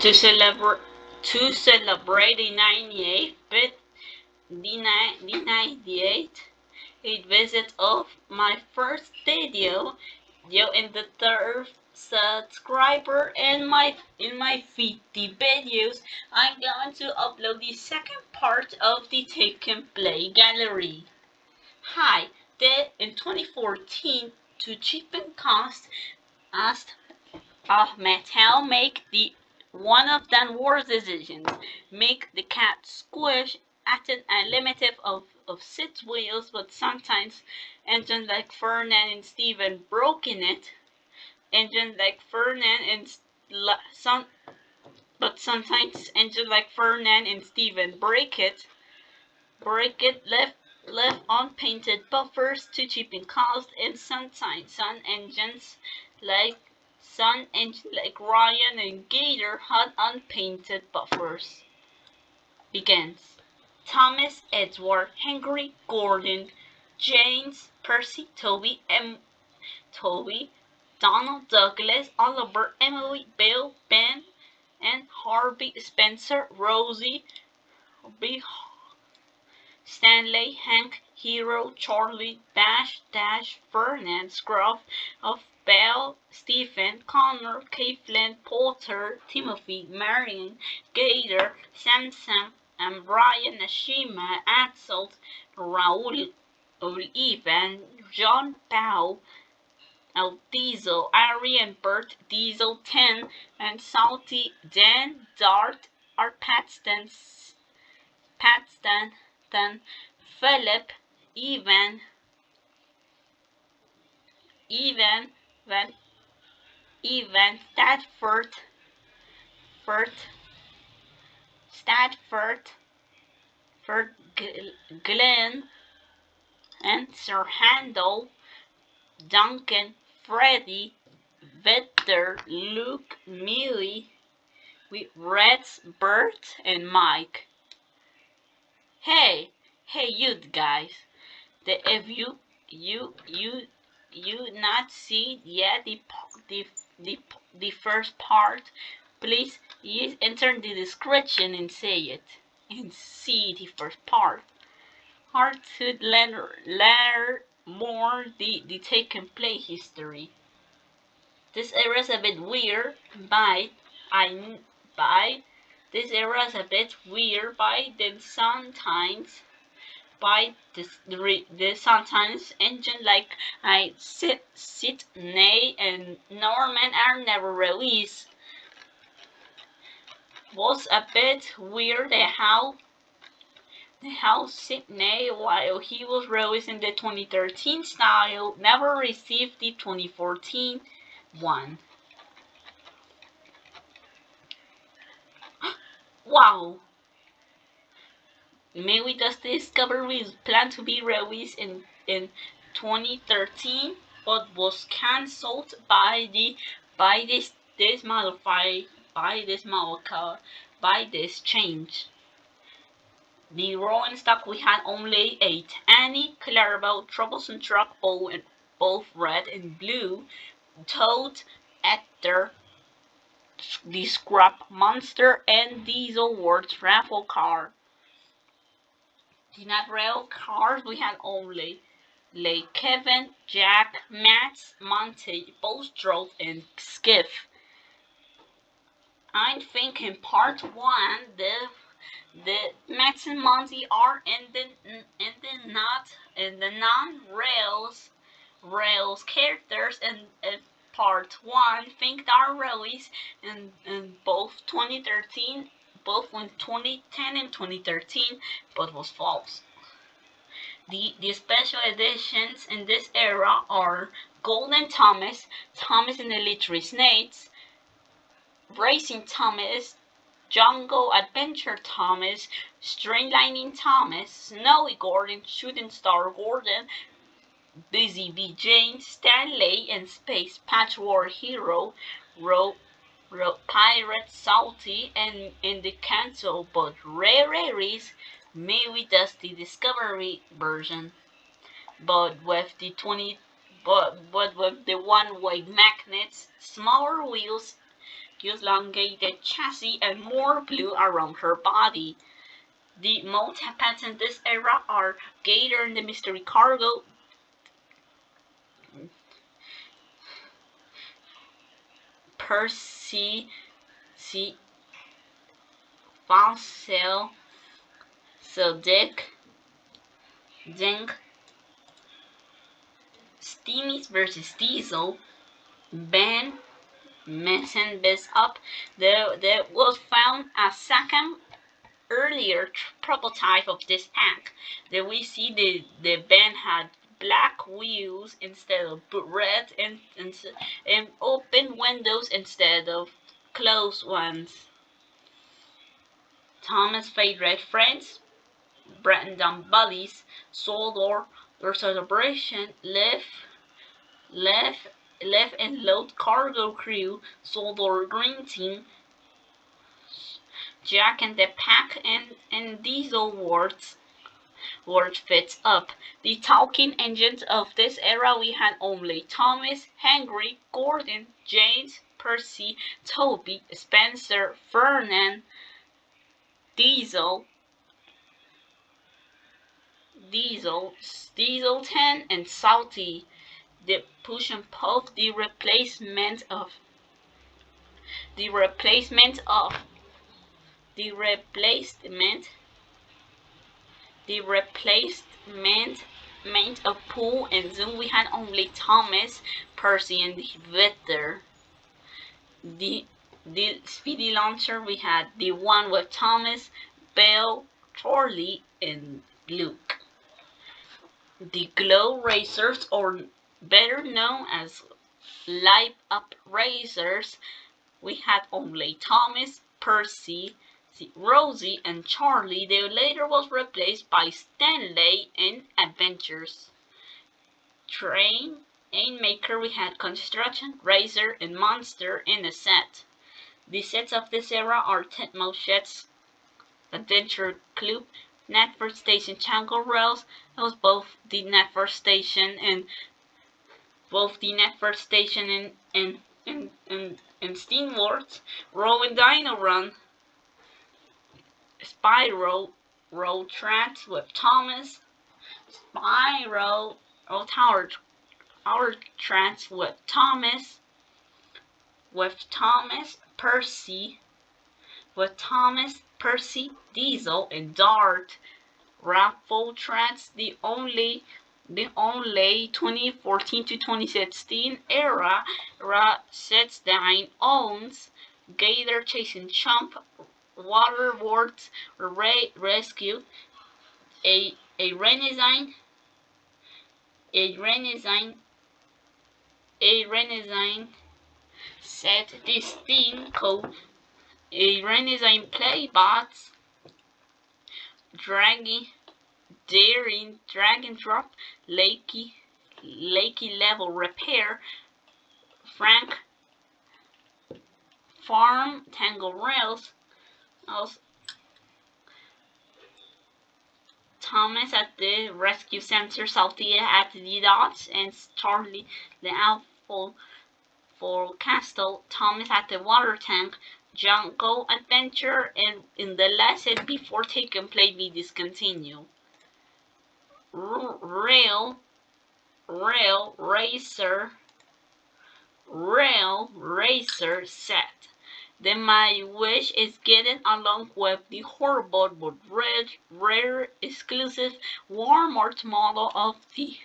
To celebrate the 98th the 98th visit of my first video in the third subscriber in my 50 videos, I'm going to upload the second part of the Take and Play gallery. Hi, in 2014, to cheapen cost, asked Mattel make the one of the worst decisions, make the cat squish at an unlimited of six wheels, but sometimes engine like Fernand and Steven broke in it. Engine like Fernand and some, but sometimes engine like Fernand and Steven break it left unpainted buffers to cheapen cost, and sometimes some engines like Ryan and Gator had unpainted buffers. Begins. Thomas, Edward, Henry, Gordon, James, Percy, Toby, Donald, Douglas, Oliver, Emily, Bill, Ben, and Harvey, Spencer, Rosie, Stanley, Hank, Hero, Charlie, Dash, Fernand, Scruff, of Bell, Stephen, Connor, Caitlin, Porter, Timothy, Marion, Gator, Samson, and Brian, Nashima, Axel, Raul, Ivan, John Powell, El Diesel, Ari and Bert, Diesel 10, and Salty, Dan, Dart, are Paxton, then Philip, Evan, then Stadford, Stadford, Glenn, and Sir Handel, Duncan, Freddie, Victor, Luke, Millie, with Reds, Bert, and Mike. Hey, you guys! If you not see yet the first part, please enter the description and say it and see the first part. Hard to learn more the Take and Play history. This era is a bit weird, this era is a bit weird by the sometimes by the sometimes engine like Sydney and Norman are never released. Was a bit weird how Sydney, while he was released in the 2013 style, never received the 2014 one. Wow! Maybe the Discovery is planned to be released in 2013, but was cancelled by this change. The rolling stock we had only 8: Annie, Clarabelle, Troublesome Truck, both red and blue, Toad, Ector, the Scrap Monster, and Diesel Words raffle car. The not rail cars we had only Kevin, Jack, Max, Monty, Bostrode, and Skiff. I think in part 1 the Max and Monty are in the non-rails characters, and part 1 think they are released in both 2013, both in 2010 and 2013, but was false. The special editions in this era are Golden Thomas, Thomas and the Literary Snakes, Racing Thomas, Jungle Adventure Thomas, Streamlining Thomas, Snowy Gordon, Shooting Star Gordon, Busy Bee Jane, Stanley, and Space Patchwork Hero, Pirate Salty, and in the cancel but rare Aries, maybe that's the Discovery version, but with the one-way magnets, smaller wheels, elongated chassis, and more blue around her body. The most patents in this era are Gator and the Mystery Cargo, Percy, Fossil, Dick, Dink, Steamy versus Diesel, Ben, Mason Bishop. There was found a second earlier prototype of this tank. There we see the Ben had black wheels instead of red and open windows instead of closed ones. Thomas' favorite friends, Brendan Buddies, Soldor, their celebration, left and load cargo crew, Soldor Green Team, Jack and the Pack, and Diesel Ward fits up. The talking engines of this era we had only Thomas, Henry, Gordon, James, Percy, Toby, Spencer, Fernand, Diesel, 10, and Salty. The push and puff, the replacement of Pool and Zoom. We had only Thomas, Percy, and Victor. The speedy launcher we had the one with Thomas, Bill, Charlie, and Luke. The glow racers, or better known as light up racers, we had only Thomas, Percy, Rosie, and Charlie. They later was replaced by Stanley in Adventures. Train maker, we had Construction, Razor, and Monster in a set. The sets of this era are Titmo Sheds, Adventure Club, Netford Station Tango Rails. That was both the Netford Station and Steamworks, Row and Dino Run, Spyro Road Tracks with Thomas, Spyro Tower Tracks with Thomas, Percy, Diesel, and Dart. Raffle Tracks, the only 2014 to 2016 era sets that owns Gator Chasing Chump, Waterworks Rescue, a Renaissance set this theme called a Renaissance Playbots, Daring Drag and Drop, Lakey Level Repair, Frank Farm, Tango Rails, Thomas at the Rescue Center, Saltia at the Dots, and Charlie the Apple for Castle, Thomas at the Water Tank, Jungle Adventure, and in the lesson before Take and Play be discontinued. Rail Racer set. Then my wish is getting along with the horrible but rare exclusive Walmart model of the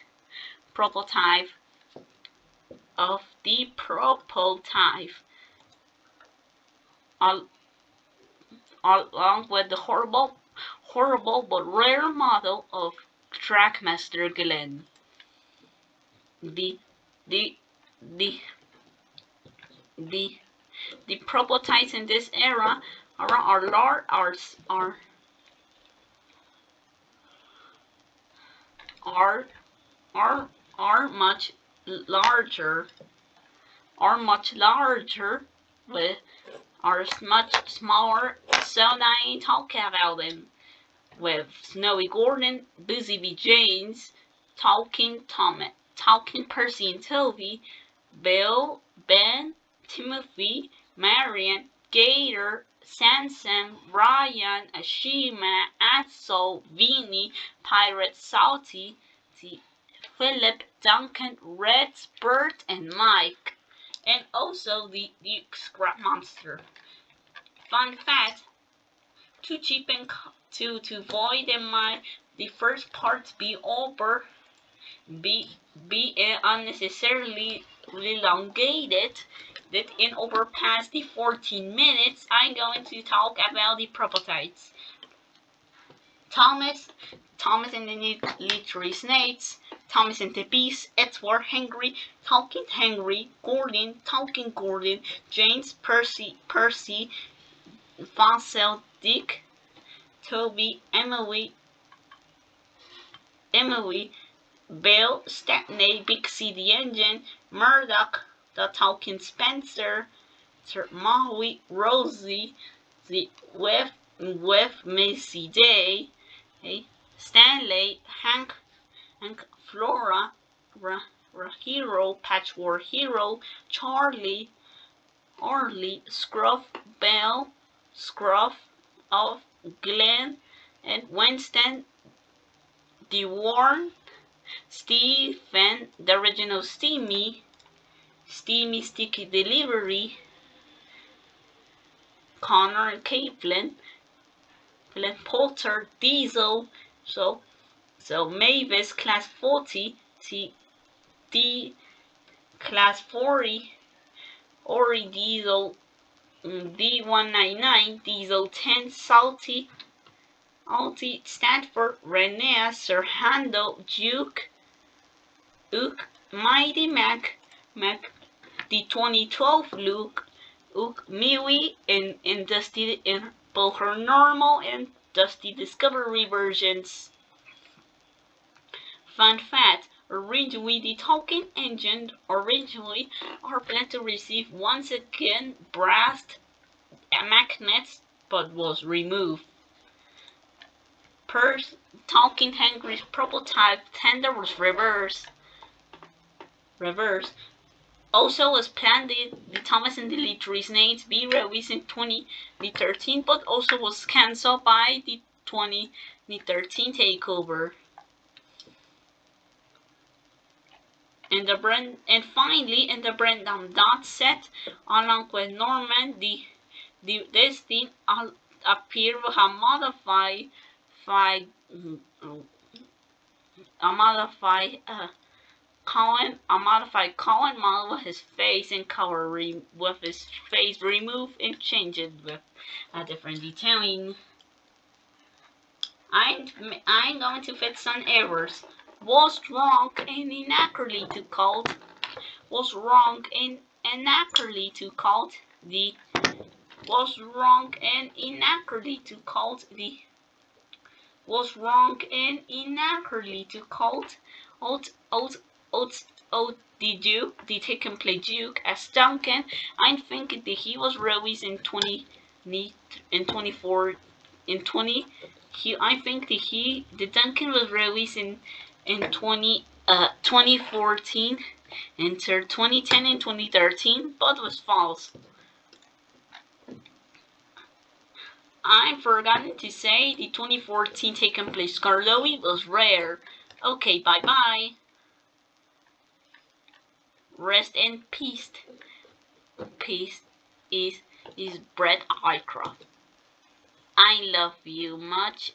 prototype. Along with the horrible but rare model of Trackmaster Glenn. The prototypes in this era are much larger. With are much smaller, so I ain't talking about them. With Snowy Gordon, Busy Bee James, Talking Percy and Toby, Bill, Ben, Timothy, Marian, Gator, Sansom, Ryan, Ashima, Ansel, Vinny, Pirate Salty, Philip, Duncan, Red, Bert, and Mike. And also the Scrap Monster. Fun fact, to cheap and to avoid the first part be over, be unnecessarily elongated, that in over past the 14 minutes, I'm going to talk about the prototypes. Thomas and the Literary Snakes, Thomas and the Beast, Edward Henry, Talking Gordon, James, Percy, Fossil, Dick, Toby, Emily, Bill, Stepney, Bixie the Engine, Murdoch, the Talking Spencer, Sir Maui, Rosie, the with Missy Day, Stanley, Hank, Flora, Hero, Patchwork Hero, Charlie, Orly, Scruff, Bell, Scruff of Glenn, and Winston, the Warren, Stephen, the original Steamy Sticky Delivery, Connor and Caitlin, Potter, Diesel, so Mavis, Class 40, D, Class 40, Ori, Diesel, D199, Diesel 10, Salty, Stanford, Renea, Serhando, Duke, Mighty Mac, the 2012 Luke, Miwi, in Dusty, in both her normal and Dusty Discovery versions. Fun fact, originally the Talking Engine are planned to receive once again brass magnets, but was removed. Talking Henry's prototype tender was reversed. Also was planned the Thomas and the Literary Snakes be released in 2013, but also was cancelled by the 2013 takeover. And finally, in the Brandon Dot set, along with Norman, this theme appear with a modified Colin model with his face and color with his face removed and changed with a different detailing. I'm going to fix some errors. Was wrong and inaccurately to called. Was wrong and inaccurately to called the. Was wrong and inaccurately to called the. Was wrong and inaccurately to called. The Duke, the taken play Duke as Duncan. I think that he was released in 20. I think that the Duncan was released in 2014, entered 2010 and 2013, but was false. I forgot to say the 2014 taken place Carloe was rare. Okay, bye bye. Rest in peace. Peace is Brett Aycroft. I love you much.